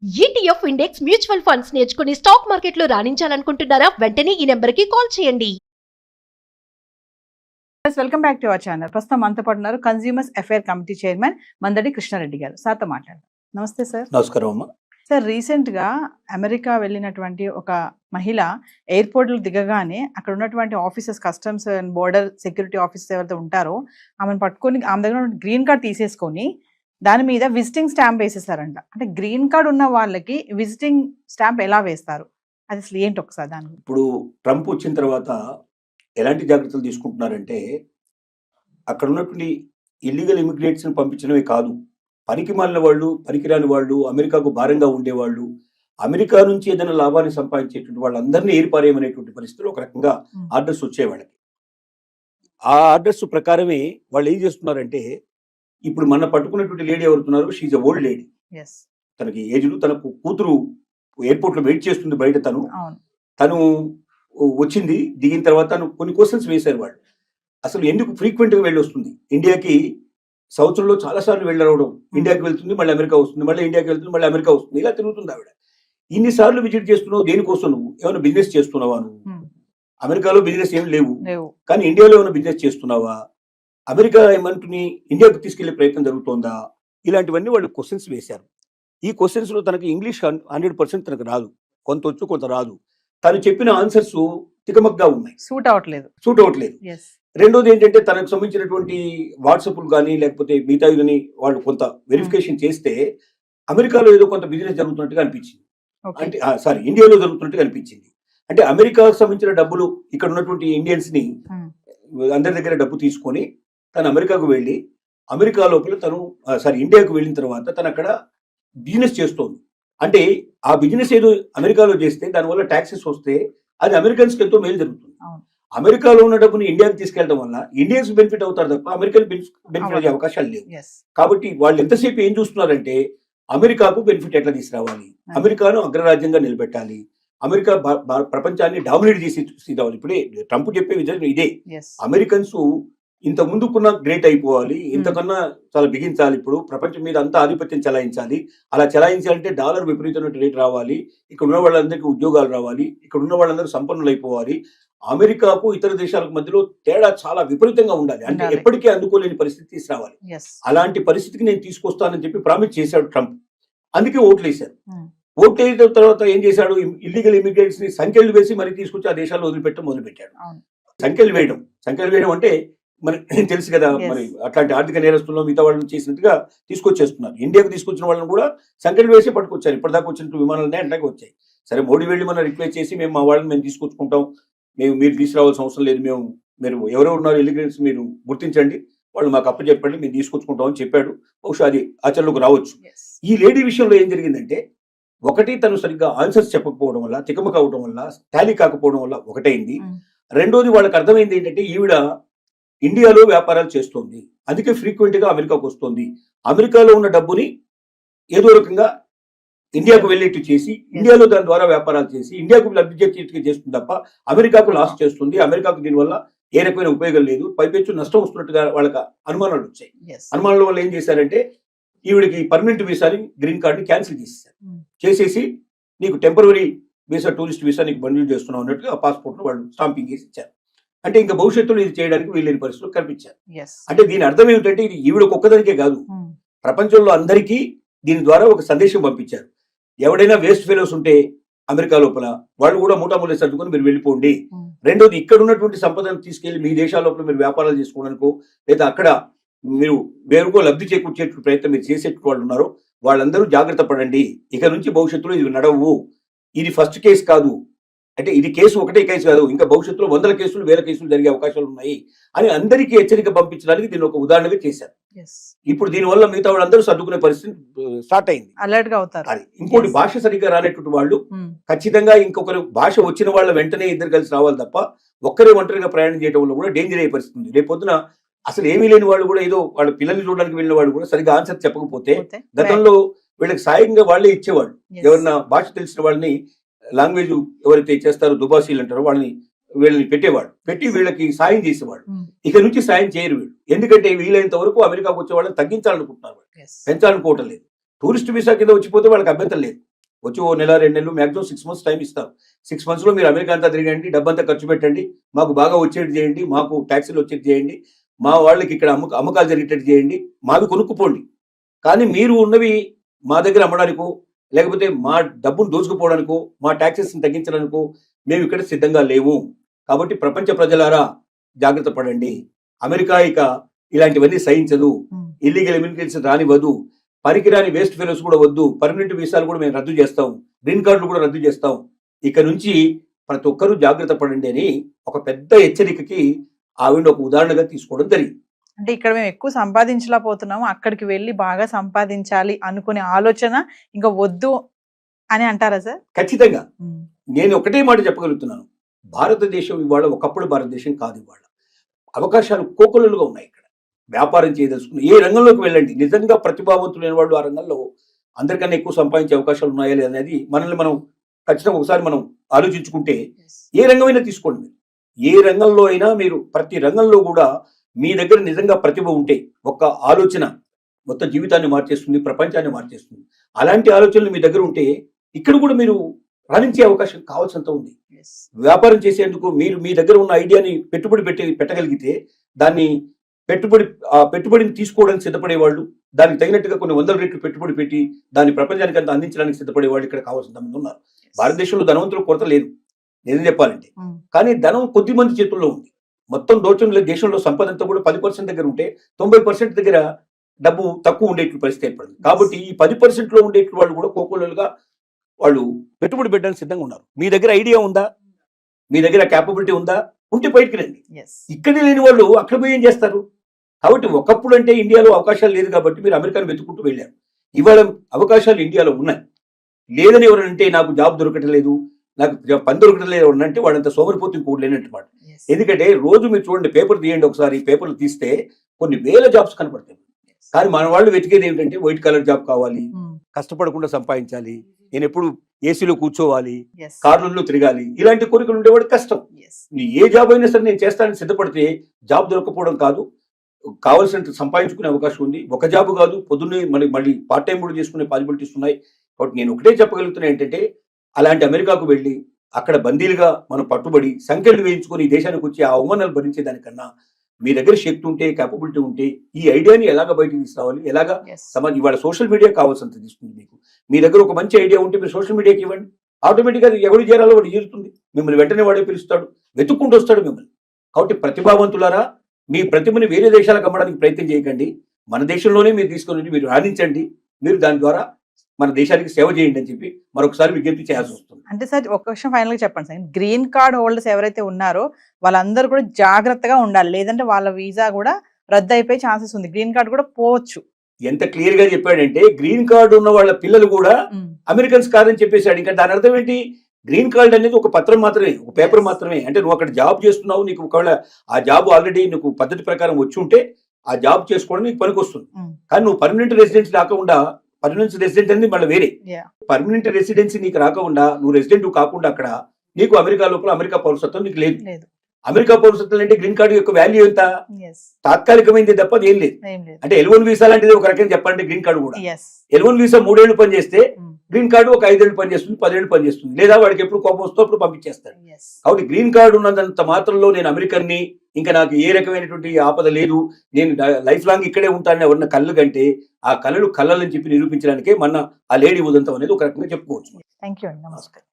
ETF index mutual funds నేర్చుకుని stock మార్కెట్లో రాణించాలనుకుంటున్నారా? వెంటనే ఈ నెంబర్కి కాల్ చేయండి. Welcome back to our channel. ప్రస్తుతం మనతో పాటు ఉన్నారు consumers affair committee chairman Mandadi Krishnareddy గారు. సార్తో మాట్లాడదాం. నమస్తే సార్. నమస్కారం అమ్మా. సార్, రీసెంట్ గా అమెరికా వెళ్ళినటువంటి ఒక మహిళ ఎయిర్పోర్ట్ లో దిగగానే అక్కడ ఉన్నటువంటి officers, customs and border security officers ఎవరైతే ఉంటారో ఆమెను పట్టుకొని ఆమె దగ్గర గ్రీన్ కార్డ్ తీసేసుకొని దాని మీద విజిటింగ్ స్టాంప్ వేసేసారంట. అంటే గ్రీన్ కార్డ్ ఉన్న వాళ్ళకి విజిటింగ్ స్టాంప్ ఎలా వేస్తారు, అది అసలు ఏంటి ఒకసారి దాని గురించి? ఇప్పుడు ట్రంప్ వచ్చిన తర్వాత ఎలాంటి జాగ్రత్తలు తీసుకుంటున్నారంటే, అక్కడ ఉన్నటువంటి ఇల్లీగల్ ఇమిగ్రేట్స్ని పంపించడమే కాదు, పనికి మాలిన వాళ్ళు, పనికిరాని వాళ్ళు, అమెరికాకు భారంగా ఉండేవాళ్ళు, అమెరికా నుంచి ఏదైనా లాభాన్ని సంపాదించేటువంటి వాళ్ళందరినీ ఏర్పారేయమనేటువంటి పరిస్థితులు ఒక రకంగా ఆర్డర్స్ వచ్చాయి వాళ్ళకి. ఆ ఆర్డర్స్ ప్రకారమే వాళ్ళు ఏం చేస్తున్నారంటే, ఇప్పుడు మన పట్టుకున్నటువంటి లేడీ ఎవరుతున్నారు, షీఈ్ ఎ ఓల్డ్ లేడీ. తనకి ఏజ్లు, తన కూతురు ఎయిర్పోర్ట్ లో వెయిట్ చేస్తుంది బయట. తను వచ్చింది, దిగిన తర్వాత తను కొన్ని క్వశ్చన్స్ వేశారు వాళ్ళు. అసలు ఎందుకు ఫ్రీక్వెంట్ గా వెళ్ళి వస్తుంది ఇండియాకి? సంవత్సరంలో చాలా సార్లు వెళ్ళవడం, ఇండియాకి వెళ్తుంది, మళ్ళీ అమెరికా వస్తుంది, మళ్ళీ ఇండియాకి వెళ్తుంది, మళ్ళీ అమెరికా వస్తుంది, ఇలా తిరుగుతుంది ఆవిడ. ఇన్నిసార్లు విజిట్ చేస్తున్నావు దేనికోసం? నువ్వు ఏమైనా బిజినెస్ చేస్తున్నావా? నువ్వు అమెరికాలో బిజినెస్ ఏమి లేవు, కానీ ఇండియాలో ఏమైనా బిజినెస్ చేస్తున్నావా? అమెరికా ఏమంటుని ఇండియాకు తీసుకెళ్లే ప్రయత్నం జరుగుతోందా? ఇలాంటివన్నీ వాళ్ళు క్వశ్చన్స్ వేశారు. ఈ క్వశ్చన్స్ లో తనకి ఇంగ్లీష్ 100% తనకు రాదు, కొంత వచ్చు కొంత రాదు. తను చెప్పిన ఆన్సర్స్ తికమక్గా ఉన్నాయి, సూట్ అవ్వట్లేదు. రెండోది ఏంటంటే, తనకు సంబంధించినటువంటి వాట్సాప్లు కానీ లేకపోతే మిగతా కానీ వాళ్ళు కొంత వెరిఫికేషన్ చేస్తే అమెరికాలో ఏదో కొంత బిజినెస్ జరుగుతున్నట్టుగా అనిపించింది. అంటే ఇండియాలో జరుగుతున్నట్టుగా అనిపించింది. అంటే అమెరికాకు సంబంధించిన డబ్బులు ఇక్కడ ఉన్నటువంటి ఇండియన్స్ ని అందరి దగ్గర డబ్బు తీసుకొని తను అమెరికాకు వెళ్ళి, అమెరికా లోపల ఇండియాకు వెళ్ళిన తర్వాత తను అక్కడ బిజినెస్ చేస్తోంది. అంటే ఆ బిజినెస్ ఏదో అమెరికాలో చేస్తే దానివల్ల ట్యాక్సెస్ వస్తే అది అమెరికన్స్ ఎంతో మేలు జరుగుతుంది. అమెరికాలో ఉన్న డబ్బుని ఇండియాకి తీసుకెళ్లడం వల్ల ఇండియన్స్ బెనిఫిట్ అవుతారు తప్ప అమెరికన్ బెనిఫిట్ అయ్యే అవకాశాలు లేవు. కాబట్టి వాళ్ళు ఎంతసేపు ఏం చూస్తున్నారంటే, అమెరికాకు బెనిఫిట్ ఎట్లా తీసుకురావాలి, అమెరికాను అగ్రరాజ్యంగా నిలబెట్టాలి, అమెరికా ప్రపంచాన్ని డామినేట్ చేసి రావాలి. ఇప్పుడే ట్రంప్ చెప్పే విధంగా ఇదే. అమెరికన్స్ ఇంత ముందుకున్న గ్రేట్ అయిపోవాలి, ఇంతకన్నా చాలా బిగించాలి, ఇప్పుడు ప్రపంచం మీద అంతా ఆధిపత్యం చెలాయించాలి. అలా చెలాయించాలంటే డాలర్ విపరీతమైన రేట్ రావాలి, ఇక్కడ ఉన్న వాళ్ళందరికీ ఉద్యోగాలు రావాలి, ఇక్కడ ఉన్న వాళ్ళందరూ సంపన్నులు అయిపోవాలి. అమెరికాకు ఇతర దేశాలకు మధ్యలో తేడా చాలా విపరీతంగా ఉండాలి, అంటే ఎప్పటికీ అందుకోలేని పరిస్థితి తీసుకురావాలి. అలాంటి పరిస్థితికి నేను తీసుకొస్తానని చెప్పి ప్రామిస్ చేశాడు ట్రంప్. అందుకే ఓట్లు వేశారు. ఓట్లు వేసిన తర్వాత ఏం చేశాడు, ఇల్లీగల్ ఇమిగ్రెంట్స్ ని సంఖ్యలు వేసి మరి తీసుకొచ్చి ఆ దేశాల్లో మొదలుపెట్టాడు. సంఖ్యలు వేయడం అంటే మరి తెలుసు కదా, మరి అట్లాంటి ఆర్థిక నేరస్తుల్లో మిగతా వాళ్ళని చేసినట్టుగా తీసుకొచ్చేస్తున్నారు. ఇండియాకు తీసుకొచ్చిన వాళ్ళని కూడా సంఖ్యలు వేసి పట్టుకొచ్చారు. ఇప్పటిదాకా వచ్చినట్టు విమానాలు అట్లాగే వచ్చాయి. సరే, మోడీ వెళ్ళి మనం రిక్వెస్ట్ చేసి మేము మా వాళ్ళని మేము తీసుకొచ్చుకుంటాం, మీరు తీసుకురావాల్సిన అవసరం లేదు, మీరు ఎవరెవరు ఉన్నారు ఇల్లీగల్స్ మీరు గుర్తించండి, వాళ్ళు మాకు అప్పచెప్పండి, మేము తీసుకొచ్చుకుంటాం అని చెప్పాడు. బహుశా అది ఆచరణలోకి రావచ్చు. ఈ లేడీ విషయంలో ఏం జరిగిందంటే, ఒకటి తను సరిగ్గా ఆన్సర్స్ చెప్పకపోవడం వల్ల, తికమక అవడం వల్ల, టాలీ కాకపోవడం వల్ల ఒకటైంది. రెండోది వాళ్ళకి అర్థమైంది ఏంటంటే, ఈవిడ ఇండియాలో వ్యాపారాలు చేస్తోంది, అందుకే ఫ్రీక్వెంట్ గా అమెరికాకు వస్తుంది. అమెరికాలో ఉన్న డబ్బుని ఏదో రకంగా ఇండియాకు వెళ్ళేట్టు చేసి, ఇండియాలో దాని ద్వారా వ్యాపారాలు చేసి ఇండియాకు లబ్ధి చేస్తుంది తప్ప అమెరికాకు లాస్ చేస్తుంది. అమెరికాకు దీనివల్ల ఏ రకమైన ఉపయోగం లేదు, పైపెచ్చు నష్టం వస్తున్నట్టుగా వాళ్ళకి అనుమానాలు వచ్చాయి. అనుమానాల వల్ల ఏం చేశారంటే, ఈవిడికి పర్మనెంట్ వీసాని, గ్రీన్ కార్డుని క్యాన్సిల్ చేసేసి నీకు టెంపరరీ వీసా, టూరిస్ట్ వీసా నీకు బండిల్ చేస్తున్నావు అన్నట్టుగా ఆ పాస్పోర్ట్ ను వాళ్ళు స్టాంపింగ్ చేసి ఇచ్చారు. అంటే ఇంకా భవిష్యత్తులో ఇది చేయడానికి వీళ్ళని పరిస్థితులు కల్పించారు. అంటే దీని అర్థం ఏమిటంటే, ఇది ఈవిడకు ఒక్కదానికే కాదు, ప్రపంచంలో అందరికీ దీని ద్వారా ఒక సందేశం పంపించారు. ఎవడైనా వేస్ట్ ఫెలోస్ ఉంటే అమెరికా లోపల వాళ్ళు కూడా మూటామూలే సర్దుకొని మీరు వెళ్ళిపోండి. రెండోది, ఇక్కడ ఉన్నటువంటి సంపదను తీసుకెళ్లి మీ దేశాల లోపల మీరు వ్యాపారాలు చేసుకోవడానికో లేదా అక్కడ మీరు వేరుకో లబ్ధి చేకూర్చే ప్రయత్నం మీరు చేసేట్టు వాళ్ళు ఉన్నారో వాళ్ళందరూ జాగ్రత్త పడండి. ఇక నుంచి భవిష్యత్తులో ఇది నడవు, ఇది ఫస్ట్ కేసు కాదు, అంటే ఇది కేసు ఒకటే కేసు కాదు, ఇంకా భవిష్యత్తులో 100 కేసులు 1000 కేసులు జరిగే అవకాశాలు ఉన్నాయి అని అందరికీ హెచ్చరిక పంపించడానికి దీన్ని ఒక ఉదాహరణగా చేశారు. ఇప్పుడు దీనివల్ల మిగతా వాళ్ళందరూ సర్దుకునే పరిస్థితి స్టార్ట్ అయింది, అలర్ట్ గా అవుతారు. అది ఇంకోటి, భాష సరిగ్గా రానటువంటి వాళ్ళు ఖచ్చితంగా ఇంకొకరు భాష వచ్చిన వాళ్ళ వెంటనే ఇద్దరు కలిసి రావాలి తప్ప ఒక్కరే ఒంటరిగా ప్రయాణం చేయడం వల్ల కూడా డేంజర్ అయ్యే పరిస్థితి ఉంది. రేపొద్దున అసలు ఏమీ లేని వాళ్ళు కూడా, ఏదో వాళ్ళ పిల్లల్ని చూడడానికి వెళ్ళిన వాళ్ళు కూడా సరిగ్గా ఆన్సర్ చెప్పకపోతే గతంలో వీళ్ళకి సాయంగా వాళ్ళే ఇచ్చేవాళ్ళు. ఎవరన్నా భాష తెలిసిన వాళ్ళని, లాంగ్వేజ్ ఎవరైతే చేస్తారో దుబాసీలు అంటారో వాళ్ళని వీళ్ళని పెట్టి వీళ్ళకి సాయం చేసేవాళ్ళు. ఇక నుంచి సాయం చేయరు వీళ్ళు, ఎందుకంటే వీలైనంత వరకు అమెరికాకు వచ్చే వాళ్ళని తగ్గించాలనుకుంటున్నారు, పెంచాలనుకోవటం లేదు. టూరిస్ట్ వీసా కింద వచ్చిపోతే వాళ్ళకి అభ్యంతరం లేదు, వచ్చి ఓ నెల 2 నెలలు మ్యాక్సిమం 6 మంత్స్ టైం ఇస్తాం. 6 మంత్స్లో మీరు అమెరికా అంతా తిరగండి, డబ్బంతా ఖర్చు పెట్టండి, మాకు బాగా వచ్చేది చేయండి, మాకు ట్యాక్సీలు వచ్చేది చేయండి, మా వాళ్ళకి ఇక్కడ అమ్మకాలు జరిగేటట్టు చేయండి, మావి కొనుక్కుపోండి. కానీ మీరు ఉన్నవి మా దగ్గర అమ్మడానికో లేకపోతే మా డబ్బును దోచుకుపోవడానికో మా ట్యాక్సెస్ని తగ్గించడానికో మేము ఇక్కడ సిద్ధంగా లేవు. కాబట్టి ప్రపంచ ప్రజలారా జాగ్రత్త పడండి. అమెరికా ఇక ఇలాంటివన్నీ సహించదు, ఇల్లీగల్ ఇమిగ్రెంట్స్ రానివ్వదు, పనికిరాని వేస్ట్ ఫెలోస్ కూడా వద్దు, పర్మనెంట్ వీసాలు కూడా మేము రద్దు చేస్తాం, గ్రీన్ కార్డులు కూడా రద్దు చేస్తాం. ఇక నుంచి ప్రతి ఒక్కరూ జాగ్రత్త పడండి అని ఒక పెద్ద హెచ్చరికకి ఆవిడ ఒక ఉదాహరణగా తీసుకోవడం జరిగింది. అంటే ఇక్కడ మేము ఎక్కువ సంపాదించలేకపోతున్నాము, అక్కడికి వెళ్ళి బాగా సంపాదించాలి అనుకునే ఆలోచన ఇంకా వద్దు అని అంటారా సార్? ఖచ్చితంగా నేను ఒకటే మాట చెప్పగలుగుతున్నాను. భారతదేశం ఇవాళ ఒకప్పుడు భారతదేశం కాదు. ఇవాళ అవకాశాలు కోకొల్లలుగా ఉన్నాయి. ఇక్కడ వ్యాపారం చేయదలుచుకున్న ఏ రంగంలోకి వెళ్ళండి, నిజంగా ప్రతిభావంతులైన వాళ్ళు ఆ రంగంలో అందరికన్నా ఎక్కువ సంపాదించే అవకాశాలు ఉన్నాయా లేదనేది మనల్ని మనం ఖచ్చితంగా ఒకసారి మనం ఆలోచించుకుంటే ఏ రంగమైనా తీసుకోండి. ఏ రంగంలో అయినా మీరు ప్రతి రంగంలో కూడా మీ దగ్గర నిజంగా ప్రతిభ ఉంటే ఒక ఆలోచన మొత్తం జీవితాన్ని మార్చేస్తుంది, ప్రపంచాన్ని మార్చేస్తుంది. అలాంటి ఆలోచనలు మీ దగ్గర ఉంటే ఇక్కడ కూడా మీరు రాణించే అవకాశం కావాల్సినంత ఉంది. వ్యాపారం చేసేందుకు మీరు మీ దగ్గర ఉన్న ఐడియాని పెట్టుబడి పెట్టగలిగితే దాన్ని పెట్టుబడిని తీసుకోవడానికి సిద్ధపడే వాళ్ళు, దానికి తగినట్టుగా కొన్ని 100 రెట్లు పెట్టుబడి పెట్టి దాన్ని ప్రపంచానికి అంతా అందించడానికి సిద్ధపడే వాళ్ళు ఇక్కడ కావాల్సిన మంది ఉన్నారు. భారతదేశంలో ధనవంతుల కొరత లేదు నిజం చెప్పాలంటే, కానీ ధనం కొద్ది మంది చేతుల్లో ఉంది. మొత్తం దోచంలో దేశంలో సంపద అంతా కూడా 10% దగ్గర ఉంటే 90% దగ్గర డబ్బు తక్కువ ఉండేట్లు పరిస్థితి ఏర్పడింది. కాబట్టి ఈ 10%లో ఉండేట్లు వాళ్ళు కూడా కోకోలుగా వాళ్ళు పెట్టుబడి పెట్టడానికి సిద్ధంగా ఉన్నారు. మీ దగ్గర ఐడియా ఉందా, మీ దగ్గర క్యాపబిలిటీ ఉందా, ఉంటే బయటికి రండి. ఇక్కడ లేని వాళ్ళు అక్కడ పోయి ఏం చేస్తారు? కాబట్టి ఒకప్పుడు అంటే ఇండియాలో అవకాశాలు లేదు కాబట్టి మీరు అమెరికాను వెతుక్కుంటూ వెళ్ళారు. ఇవాళ అవకాశాలు ఇండియాలో ఉన్నాయి. లేదని ఎవరంటే నాకు జాబ్ దొరకట్లేదు, నాకు పని దొరకట్లేదు ఎవరంటే వాళ్ళంతా సోమరిపోతు ఇంకోటి లేనట్టు మాట. ఎందుకంటే రోజు మీరు చూడండి, పేపర్ తీయండి ఒకసారి, పేపర్లు తీస్తే కొన్ని వేల జాబ్స్ కనపడతాయి. కానీ మన వాళ్ళు వెతికేది ఏంటంటే వైట్ కలర్ జాబ్ కావాలి, కష్టపడకుండా సంపాదించాలి, నేను ఎప్పుడు ఏసీలో కూర్చోవాలి, కార్లలో తిరగాలి, ఇలాంటి కోరికలు ఉండేవాడు కష్టం. ఏ జాబ్ అయినా సరే నేను చేస్తానని సిద్ధపడితే జాబ్ దొరకపోవడం కాదు, కావాల్సినంత సంపాదించుకునే అవకాశం ఉంది. ఒక జాబ్ కాదు, పొద్దున్నే మళ్ళీ పార్ట్ టైం కూడా చేసుకునే పాసిబిలిటీస్ ఉన్నాయి. కాబట్టి నేను ఒకటే చెప్పగలుగుతున్నా ఏంటంటే, అలాంటి అమెరికాకు వెళ్ళి అక్కడ బందీలుగా మనం పట్టుబడి సంఖ్యలు వేయించుకొని ఈ దేశానికి వచ్చి ఆ అవమానాలు భరించేదానికన్నా మీ దగ్గర శక్తి ఉంటే, క్యాపబిలిటీ ఉంటే ఈ ఐడియాని ఎలాగ బయటకు తీసుకురావాలి, ఎలాగా ఇవాళ సోషల్ మీడియా కావాల్సినంత తీసుకుంది. మీకు మీ దగ్గర ఒక మంచి ఐడియా ఉంటే మీరు సోషల్ మీడియాకి ఇవ్వండి, ఆటోమేటిక్గా ఎవరు చేరాలో వాడు చేరుతుంది. మిమ్మల్ని వెంటనే వాడే పిలుస్తాడు, వెతుక్కుంటూ వస్తాడు మిమ్మల్ని. కాబట్టి ప్రతిభావంతులారా, మీ ప్రతిభని వేరే దేశాలకు అమ్మడానికి ప్రయత్నం చేయకండి. మన దేశంలోనే మీరు తీసుకొని మీరు రాణించండి, మీరు దాని ద్వారా మన దేశానికి సేవ చేయండి అని చెప్పి మరొకసారి విజ్ఞప్తి చేయాల్సి వస్తుంది. అంటే సార్ ఒక విషయం ఫైనల్ గా చెప్పండి సార్, గ్రీన్ కార్డ్ హోల్డర్స్ ఎవరైతే ఉన్నారో వాళ్ళందరూ కూడా జాగ్రత్తగా ఉండాలి, లేదంటే వాళ్ళ వీసా కూడా రద్దు అయిపోయే ఛాన్సెస్ ఉంది, గ్రీన్ కార్డ్ కూడా పోవచ్చు. ఎంత క్లియర్ గా చెప్పాడంటే, గ్రీన్ కార్డు ఉన్న వాళ్ళ పిల్లలు కూడా అమెరికన్స్ కాదని చెప్పేశాడు. ఇంకా దాని అర్థం ఏంటి? గ్రీన్ కార్డ్ అనేది ఒక పత్రం మాత్రమే, ఒక పేపర్ మాత్రమే. అంటే నువ్వు అక్కడ జాబ్ చేస్తున్నావు, నీకు ఒకవేళ ఆ జాబ్ ఆల్రెడీ నీకు పద్ధతి ప్రకారం వచ్చి ఉంటే ఆ జాబ్ చేసుకోవడం నీకు పనికి వస్తుంది. కానీ నువ్వు పర్మనెంట్ రెసిడెన్స్ రాకుండా, పర్మనెంట్ రెసిడెంట్ అనేది మళ్ళీ వేరే, పర్మనెంట్ రెసిడెన్సీ నీకు రాకుండా, నువ్వు రెసిడెంట్ కాకుండా అక్కడ నీకు అమెరికా లోపల అమెరికా పౌరసత్వం నీకు లేదు. అమెరికా పౌరసత్వం అంటే గ్రీన్ కార్డు యొక్క వాల్యూ ఎంత? తాత్కాలికమైంది తప్ప ఏం లేదు. అంటే L1 వీసా లాంటిది ఒక రకంగా చెప్పాలంటే గ్రీన్ కార్డు కూడా. L1 వీసా 3 ఏళ్ళు పనిచేస్తే గ్రీన్ కార్డు ఒక 5 ఏళ్ళు పనిచేస్తుంది, 10 ఏళ్ళు పనిచేస్తుంది, లేదా వాడికి ఎప్పుడు కోపం వస్తే అప్పుడు పంపించేస్తాడు. కాబట్టి గ్రీన్ కార్డు ఉన్నంత మాత్రంలో నేను అమెరికన్ని, ఇంకా నాకు ఏ రకమైనటువంటి ఆపద లేదు, నేను లైఫ్ లాంగ్ ఇక్కడే ఉంటానని ఎవరన్నా కళ్ళు కంటే ఆ కళలు కళ్ళని చెప్పి నిరూపించడానికే మన ఆ లేడీ ఉదంతం అనేది ఒక రకంగా చెప్పుకోవచ్చు. థ్యాంక్ యూ అండి, నమస్కారం.